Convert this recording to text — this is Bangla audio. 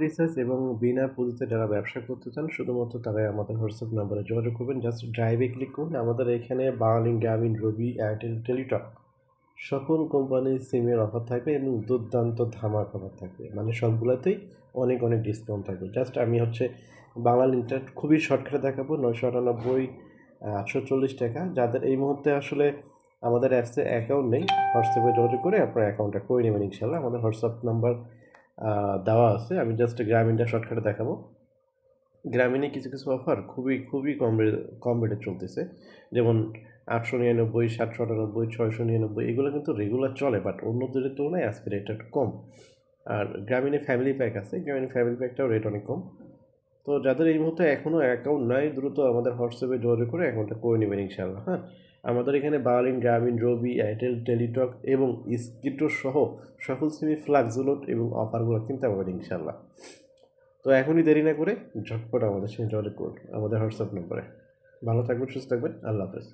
রিসার্চ এবং বিনা পুঁজিতে যারা ব্যবসা করতে চান শুধুমাত্র তারাই আমাদের হোয়াটসঅ্যাপ নাম্বারে যোগাযোগ করবেন। জাস্ট ড্রাইভে ক্লিক করুন। আমাদের এখানে বাংলালিংক, গ্রামীণ, রবি, এয়ারটেল, টেলিটক সকল কোম্পানির সিমের অফার থাকবে এবং দুর্দান্ত ধামাক অফার থাকবে। মানে সবগুলোতেই অনেক অনেক ডিসকাউন্ট থাকবে। জাস্ট আমি বাংলালিংকটা খুবই শর্টকাটে দেখাবো। 998 840 টাকা। যাদের এই মুহূর্তে আসলে আমাদের অ্যাপসে অ্যাকাউন্ট নেই, হোয়াটসঅ্যাপে যোগাযোগ করে আপনার অ্যাকাউন্টটা করে নেবেন ইনশাল্লাহ। আমাদের হোয়াটসঅ্যাপ নাম্বার দেওয়া আছে। আমি জাস্ট গ্রামীণটা শর্টকাটে দেখাবো। গ্রামীণে কিছু কিছু অফার খুবই খুবই কম রেটে চলতেছে, যেমন 899, 798, 699 এগুলো কিন্তু রেগুলার চলে, বাট অন্যদের তুলনায় আজকে রেটটা একটু কম। আর গ্রামীণে ফ্যামিলি প্যাক আছে, গ্রামীণ ফ্যামিলি প্যাকটাও রেট অনেক কম। তো যাদের এই মুহূর্তে এখনও অ্যাকাউন্ট নাই, দ্রুত আমাদের হোয়াটসঅ্যাপে যোগাযোগ করে অ্যাকাউন্টটা করে নেবেন ইনশাআল্লাহ। হ্যাঁ, আমাদের এখানে বাংলালিংক, গ্রামীণ, রবি, এয়ারটেল, টেলিটক এবং স্কিটো সহ সকল সিমে ফ্ল্যাক্সিলোড এবং অফারগুলো কিনতে পারবেন ইনশাআল্লাহ। তো এখনই দেরি না করে ঝটপট আমাদের সঙ্গে যোগাযোগ করুন আমাদের হোয়াটসঅ্যাপ নম্বরে। ভালো থাকবেন, সুস্থ থাকবেন, আল্লাহ হাফেজ।